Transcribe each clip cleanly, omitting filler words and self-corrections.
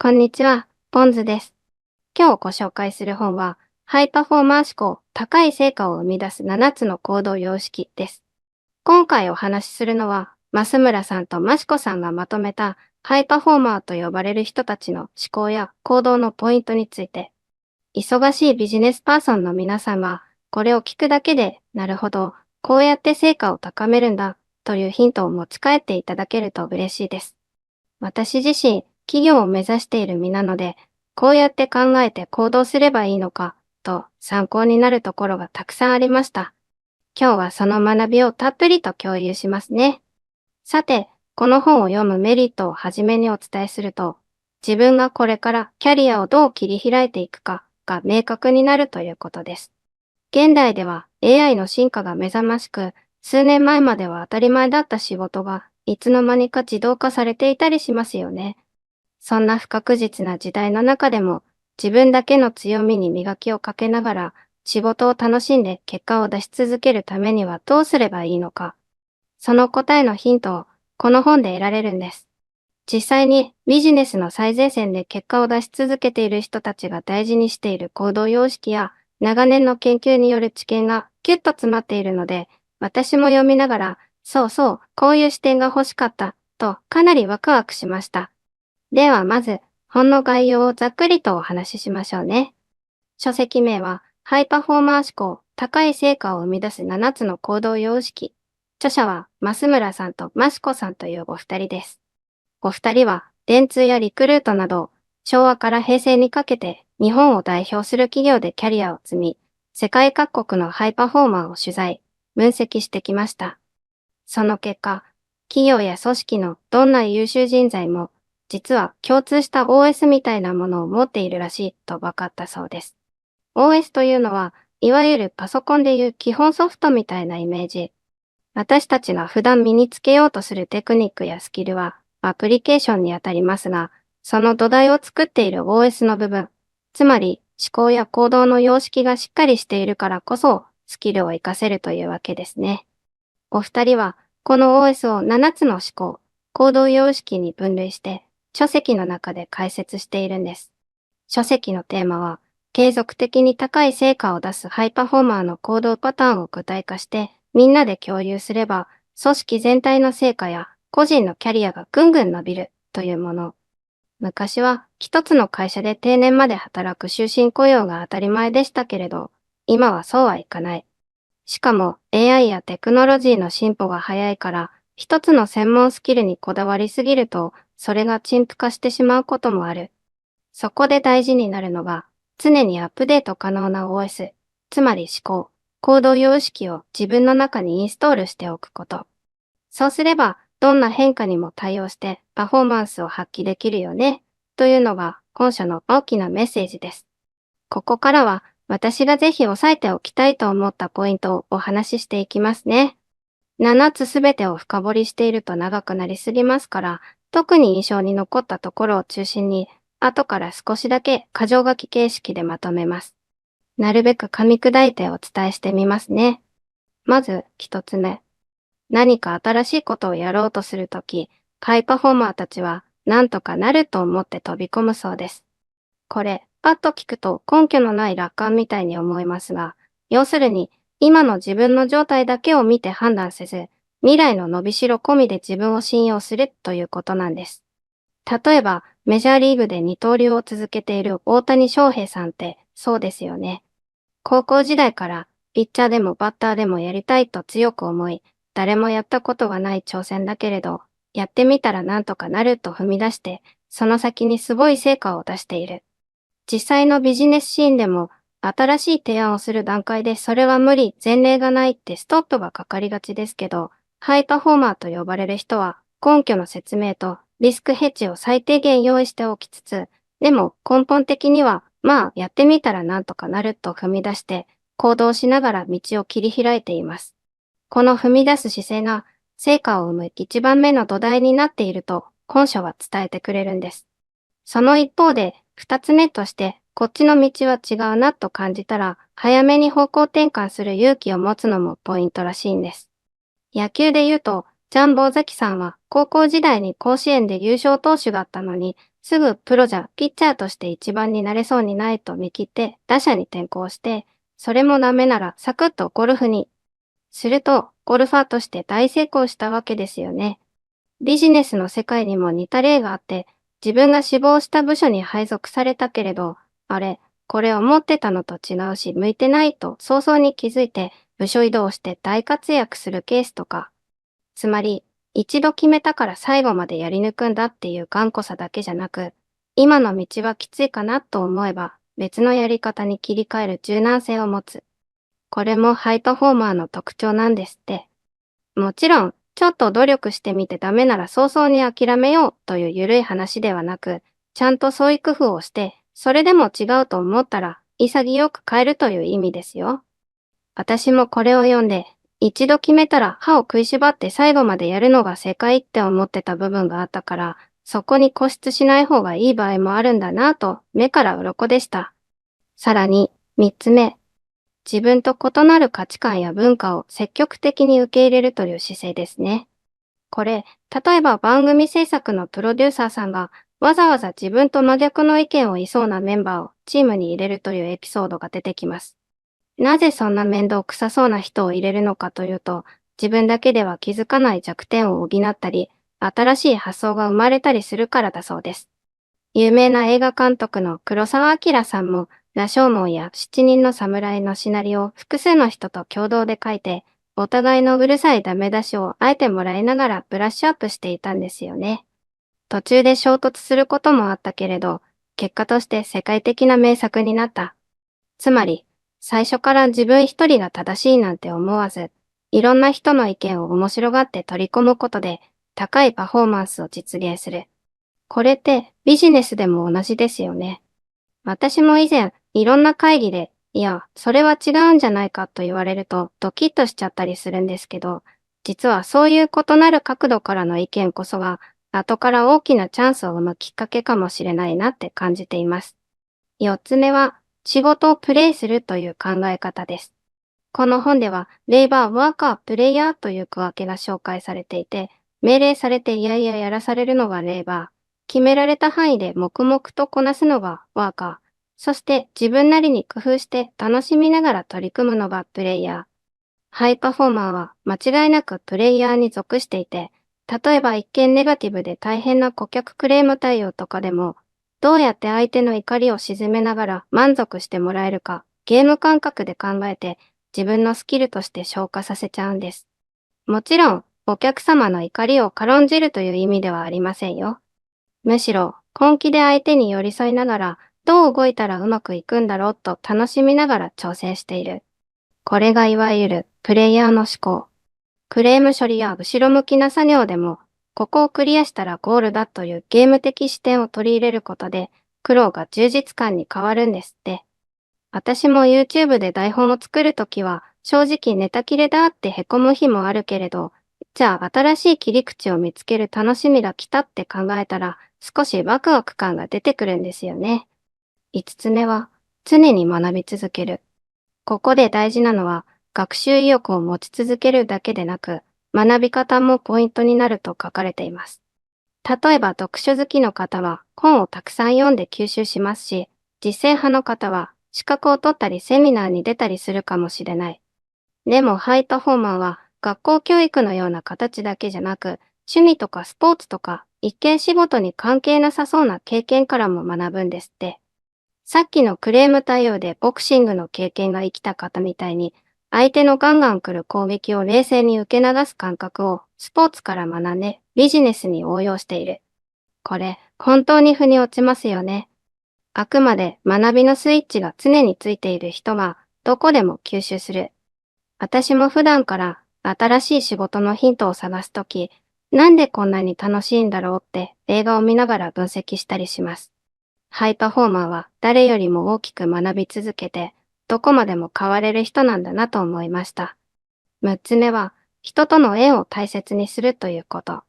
こんにちは、ポンズです。今日ご紹介する本は、ハイパフォーマー思考、高い成果を生み出す7つの行動様式です。今回お話しするのは、増村さんと益子さんがまとめた、ハイパフォーマーと呼ばれる人たちの思考や行動のポイントについて、忙しいビジネスパーソンの皆さんは、これを聞くだけで、なるほど、こうやって成果を高めるんだ、というヒントを持ち帰っていただけると嬉しいです。私自身、企業を目指している身なので、こうやって考えて行動すればいいのか、と参考になるところがたくさんありました。今日はその学びをたっぷりと共有しますね。さて、この本を読むメリットをはじめにお伝えすると、自分がこれからキャリアをどう切り開いていくかが明確になるということです。現代では AI の進化が目覚ましく、数年前までは当たり前だった仕事がいつの間にか自動化されていたりしますよね。そんな不確実な時代の中でも、自分だけの強みに磨きをかけながら、仕事を楽しんで結果を出し続けるためにはどうすればいいのか。その答えのヒントをこの本で得られるんです。実際にビジネスの最前線で結果を出し続けている人たちが大事にしている行動様式や長年の研究による知見がキュッと詰まっているので、私も読みながら、そうそう、こういう視点が欲しかった、とかなりワクワクしました。ではまず、本の概要をざっくりとお話ししましょうね。書籍名は、ハイパフォーマー思考、高い成果を生み出す7つの行動様式。著者は、増村さんと益子さんというお二人です。お二人は、電通やリクルートなど、昭和から平成にかけて日本を代表する企業でキャリアを積み、世界各国のハイパフォーマーを取材、分析してきました。その結果、企業や組織のどんな優秀人材も、実は共通した OS みたいなものを持っているらしいと分かったそうです。OS というのは、いわゆるパソコンでいう基本ソフトみたいなイメージ。私たちが普段身につけようとするテクニックやスキルはアプリケーションにあたりますが、その土台を作っている OS の部分、つまり思考や行動の様式がしっかりしているからこそスキルを活かせるというわけですね。お二人はこの OS を7つの思考、行動様式に分類して書籍の中で解説しているんです。書籍のテーマは、継続的に高い成果を出すハイパフォーマーの行動パターンを具体化して、みんなで共有すれば、組織全体の成果や個人のキャリアがぐんぐん伸びるというもの。昔は一つの会社で定年まで働く終身雇用が当たり前でしたけれど、今はそうはいかない。しかも AI やテクノロジーの進歩が早いから、一つの専門スキルにこだわりすぎると、それが陳腐化してしまうこともある。そこで大事になるのが、常にアップデート可能な OS、つまり思考、行動様式を自分の中にインストールしておくこと。そうすれば、どんな変化にも対応してパフォーマンスを発揮できるよね、というのが本書の大きなメッセージです。ここからは、私がぜひ押さえておきたいと思ったポイントをお話ししていきますね。7つすべてを深掘りしていると長くなりすぎますから、特に印象に残ったところを中心に、後から少しだけ箇条書き形式でまとめます。なるべく噛み砕いてお伝えしてみますね。まず、一つ目。何か新しいことをやろうとするとき、ハイパフォーマーたちは、なんとかなると思って飛び込むそうです。これ、パッと聞くと根拠のない楽観みたいに思いますが、要するに、今の自分の状態だけを見て判断せず、未来の伸びしろ込みで自分を信用するということなんです。例えば、メジャーリーグで二刀流を続けている大谷翔平さんってそうですよね。高校時代からピッチャーでもバッターでもやりたいと強く思い、誰もやったことがない挑戦だけれど、やってみたらなんとかなると踏み出して、その先にすごい成果を出している。実際のビジネスシーンでも、新しい提案をする段階でそれは無理、前例がないってストップがかかりがちですけど、ハイパフォーマーと呼ばれる人は、根拠の説明とリスクヘッジを最低限用意しておきつつ、でも根本的には、まあやってみたらなんとかなると踏み出して、行動しながら道を切り開いています。この踏み出す姿勢が、成果を生む一番目の土台になっていると、本書は伝えてくれるんです。その一方で、二つ目として、こっちの道は違うなと感じたら、早めに方向転換する勇気を持つのもポイントらしいんです。野球で言うと、ジャンボ尾崎さんは高校時代に甲子園で優勝投手だったのに、すぐプロじゃピッチャーとして一番になれそうにないと見切って打者に転向して、それもダメならサクッとゴルフに。すると、ゴルファーとして大成功したわけですよね。ビジネスの世界にも似た例があって、自分が志望した部署に配属されたけれど、あれ、これ思ってたのと違うし向いてないと早々に気づいて部署移動して大活躍するケースとか、つまり、一度決めたから最後までやり抜くんだっていう頑固さだけじゃなく、今の道はきついかなと思えば別のやり方に切り替える柔軟性を持つ。これもハイパフォーマーの特徴なんですって。もちろん、ちょっと努力してみてダメなら早々に諦めようという緩い話ではなく、ちゃんと創意工夫をして、それでも違うと思ったら潔く変えるという意味ですよ。私もこれを読んで、一度決めたら歯を食いしばって最後までやるのが正解って思ってた部分があったから、そこに固執しない方がいい場合もあるんだなぁと目から鱗でした。さらに、三つ目、自分と異なる価値観や文化を積極的に受け入れるという姿勢ですね。これ、例えば番組制作のプロデューサーさんがわざわざ自分と真逆の意見を言いそうなメンバーをチームに入れるというエピソードが出てきます。なぜそんな面倒くさそうな人を入れるのかというと、自分だけでは気づかない弱点を補ったり、新しい発想が生まれたりするからだそうです。有名な映画監督の黒澤明さんも、羅生門や七人の侍のシナリオを複数の人と共同で書いて、お互いのうるさいダメ出しをあえてもらいながらブラッシュアップしていたんですよね。途中で衝突することもあったけれど、結果として世界的な名作になった。つまり、最初から自分一人が正しいなんて思わず、いろんな人の意見を面白がって取り込むことで、高いパフォーマンスを実現する。これってビジネスでも同じですよね。私も以前、いろんな会議で、いや、それは違うんじゃないかと言われるとドキッとしちゃったりするんですけど、実はそういう異なる角度からの意見こそが、後から大きなチャンスを生むきっかけかもしれないなって感じています。四つ目は、仕事をプレイするという考え方です。この本では、レイバー、ワーカー、プレイヤーという区分けが紹介されていて、命令されていやいややらされるのがレイバー、決められた範囲で黙々とこなすのがワーカー、そして自分なりに工夫して楽しみながら取り組むのがプレイヤー。ハイパフォーマーは間違いなくプレイヤーに属していて、例えば一見ネガティブで大変な顧客クレーム対応とかでも、どうやって相手の怒りを鎮めながら満足してもらえるか、ゲーム感覚で考えて自分のスキルとして消化させちゃうんです。もちろん、お客様の怒りを軽んじるという意味ではありませんよ。むしろ、本気で相手に寄り添いながら、どう動いたらうまくいくんだろうと楽しみながら挑戦している。これがいわゆるプレイヤーの思考。クレーム処理や後ろ向きな作業でも、ここをクリアしたらゴールだというゲーム的視点を取り入れることで、苦労が充実感に変わるんですって。私も YouTube で台本を作るときは、正直ネタ切れだって凹む日もあるけれど、じゃあ新しい切り口を見つける楽しみが来たって考えたら、少しワクワク感が出てくるんですよね。五つ目は、常に学び続ける。ここで大事なのは、学習意欲を持ち続けるだけでなく、学び方もポイントになると書かれています。例えば読書好きの方は本をたくさん読んで吸収しますし、実践派の方は資格を取ったりセミナーに出たりするかもしれない。でもハイパフォーマーは学校教育のような形だけじゃなく、趣味とかスポーツとか一見仕事に関係なさそうな経験からも学ぶんですって。さっきのクレーム対応でボクシングの経験が生きた方みたいに、相手のガンガン来る攻撃を冷静に受け流す感覚をスポーツから学んでビジネスに応用している。これ、本当に腑に落ちますよね。あくまで学びのスイッチが常についている人は、どこでも吸収する。私も普段から新しい仕事のヒントを探すとき、なんでこんなに楽しいんだろうって映画を見ながら分析したりします。ハイパフォーマーは誰よりも大きく学び続けて、どこまでも変われる人なんだなと思いました。6つ目は、人との縁を大切にするということ。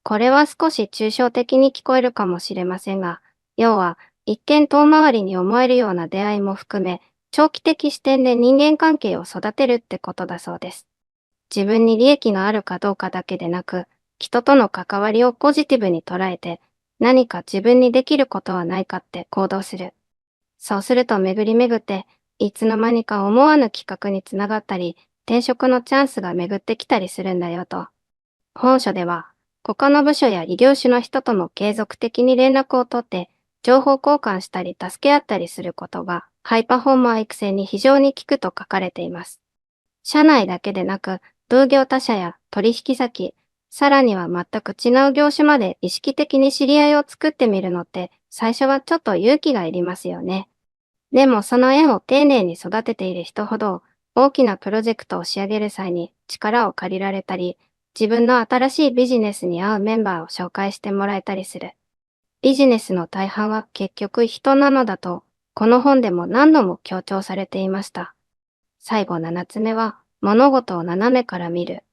これは少し抽象的に聞こえるかもしれませんが、要は、一見遠回りに思えるような出会いも含め、長期的視点で人間関係を育てるってことだそうです。自分に利益があるかどうかだけでなく、人との関わりをポジティブに捉えて、何か自分にできることはないかって行動する。そうすると巡り巡って、いつの間にか思わぬ企画につながったり、転職のチャンスが巡ってきたりするんだよと。本書では、他の部署や異業種の人とも継続的に連絡を取って、情報交換したり助け合ったりすることが、ハイパフォーマー育成に非常に効くと書かれています。社内だけでなく、同業他社や取引先、さらには全く違う業種まで意識的に知り合いを作ってみるのって、最初はちょっと勇気がいりますよね。でもその縁を丁寧に育てている人ほど、大きなプロジェクトを仕上げる際に力を借りられたり、自分の新しいビジネスに合うメンバーを紹介してもらえたりする。ビジネスの大半は結局人なのだと、この本でも何度も強調されていました。最後7つ目は、物事を斜めから見る。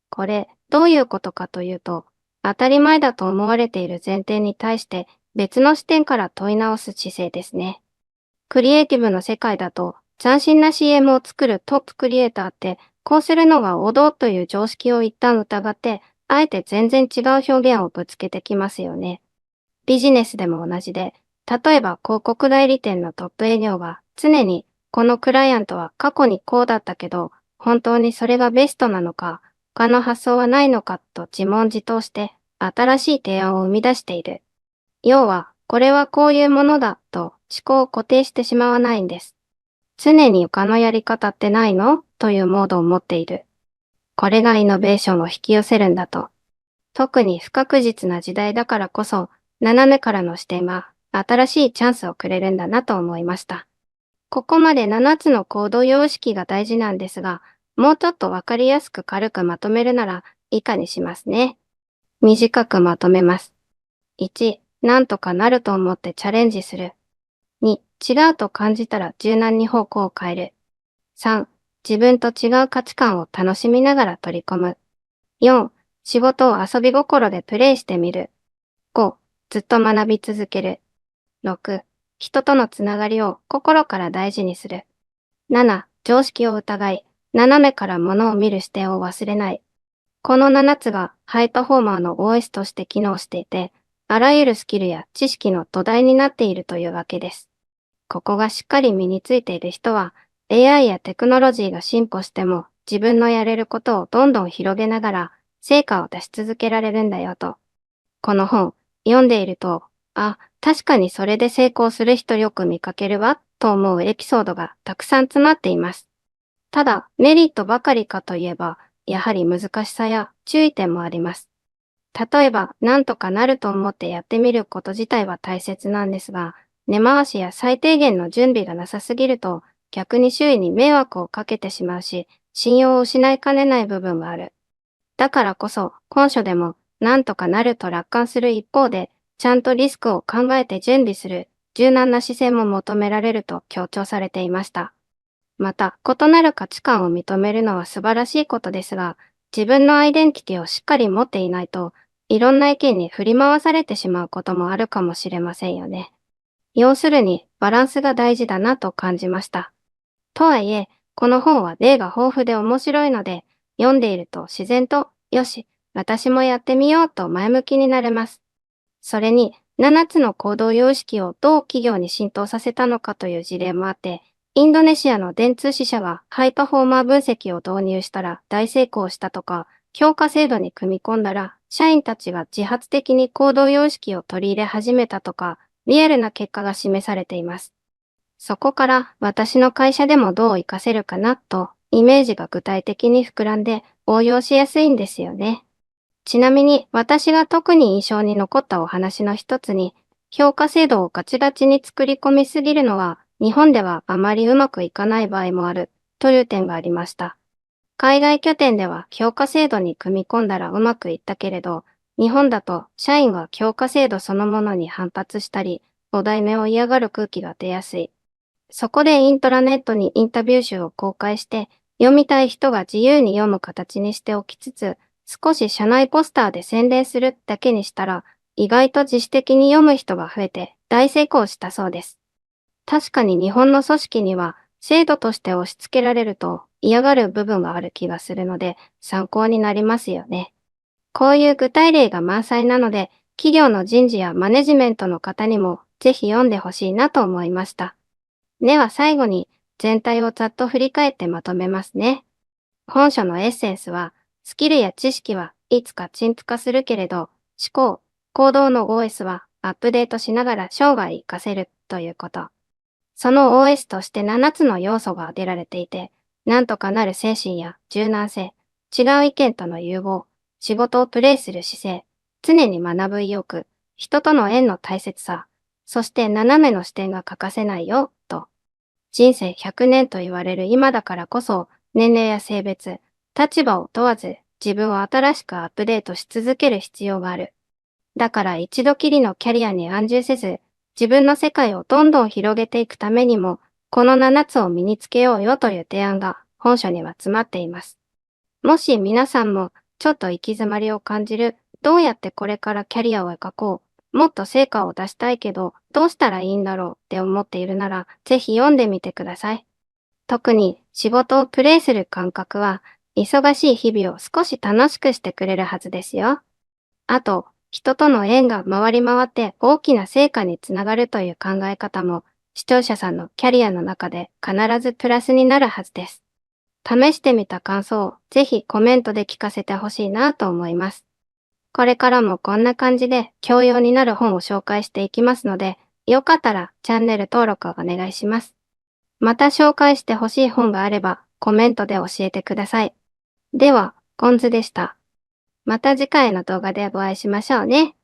これ、どういうことかというと、当たり前だと思われている前提に対して別の視点から問い直す姿勢ですね。クリエイティブの世界だと、斬新な CM を作るトップクリエイターって、こうするのが王道という常識を一旦疑って、あえて全然違う表現をぶつけてきますよね。ビジネスでも同じで、例えば広告代理店のトップ営業が常に、このクライアントは過去にこうだったけど、本当にそれがベストなのか、他の発想はないのかと自問自答して、新しい提案を生み出している。要は、これはこういうものだと思考を固定してしまわないんです。常に他のやり方ってないのというモードを持っている。これがイノベーションを引き寄せるんだと。特に不確実な時代だからこそ、斜めからの視点は新しいチャンスをくれるんだなと思いました。ここまで7つの行動様式が大事なんですが、もうちょっとわかりやすく軽くまとめるなら以下にしますね。短くまとめます。1、なんとかなると思ってチャレンジする。2、違うと感じたら柔軟に方向を変える。3、自分と違う価値観を楽しみながら取り込む。4、仕事を遊び心でプレイしてみる。5、ずっと学び続ける。6、人とのつながりを心から大事にする。7、常識を疑い、斜めから物を見る視点を忘れない。この7つがハイパフォーマーの OS として機能していて、あらゆるスキルや知識の土台になっているというわけです。ここがしっかり身についている人は、AI やテクノロジーが進歩しても自分のやれることをどんどん広げながら成果を出し続けられるんだよと。この本、読んでいると、あ、確かにそれで成功する人よく見かけるわ、と思うエピソードがたくさん詰まっています。ただ、メリットばかりかといえば、やはり難しさや注意点もあります。例えば、なんとかなると思ってやってみること自体は大切なんですが、根回しや最低限の準備がなさすぎると、逆に周囲に迷惑をかけてしまうし、信用を失いかねない部分がある。だからこそ、本書でも、なんとかなると楽観する一方で、ちゃんとリスクを考えて準備する、柔軟な姿勢も求められると強調されていました。また、異なる価値観を認めるのは素晴らしいことですが、自分のアイデンティティをしっかり持っていないと、いろんな意見に振り回されてしまうこともあるかもしれませんよね。要するに、バランスが大事だなと感じました。とはいえ、この本は例が豊富で面白いので、読んでいると自然と、よし、私もやってみようと前向きになれます。それに、7つの行動様式をどう企業に浸透させたのかという事例もあって、インドネシアの電通支社がハイパフォーマー分析を導入したら大成功したとか、評価制度に組み込んだら、社員たちが自発的に行動様式を取り入れ始めたとか、リアルな結果が示されています。そこから私の会社でもどう活かせるかなと、イメージが具体的に膨らんで応用しやすいんですよね。ちなみに私が特に印象に残ったお話の一つに、評価制度をガチガチに作り込みすぎるのは、日本ではあまりうまくいかない場合もある、という点がありました。海外拠点では評価制度に組み込んだらうまくいったけれど、日本だと社員は評価制度そのものに反発したり、お題目を嫌がる空気が出やすい。そこでイントラネットにインタビュー集を公開して、読みたい人が自由に読む形にしておきつつ、少し社内ポスターで宣伝するだけにしたら、意外と自主的に読む人が増えて大成功したそうです。確かに日本の組織には制度として押し付けられると嫌がる部分がある気がするので参考になりますよね。こういう具体例が満載なので企業の人事やマネジメントの方にもぜひ読んでほしいなと思いました。では最後に全体をざっと振り返ってまとめますね。本書のエッセンスは、スキルや知識はいつか陳腐化するけれど、思考、行動の OS はアップデートしながら生涯活かせるということ。その OS として7つの要素が挙げられていて、なんとかなる精神や柔軟性、違う意見との融合、仕事をプレイする姿勢、常に学ぶ意欲、人との縁の大切さ、そして斜めの視点が欠かせないよ、と。人生100年と言われる今だからこそ、年齢や性別、立場を問わず、自分を新しくアップデートし続ける必要がある。だから一度きりのキャリアに安住せず、自分の世界をどんどん広げていくためにも、この7つを身につけようよという提案が本書には詰まっています。もし皆さんもちょっと行き詰まりを感じる、どうやってこれからキャリアを描こう、もっと成果を出したいけど、どうしたらいいんだろうって思っているなら、ぜひ読んでみてください。特に仕事をプレイする感覚は、忙しい日々を少し楽しくしてくれるはずですよ。あと、人との縁が回り回って大きな成果につながるという考え方も、視聴者さんのキャリアの中で必ずプラスになるはずです。試してみた感想をぜひコメントで聞かせてほしいなと思います。これからもこんな感じで教養になる本を紹介していきますので、よかったらチャンネル登録をお願いします。また紹介してほしい本があればコメントで教えてください。では、ゴンズでした。また次回の動画でお会いしましょうね。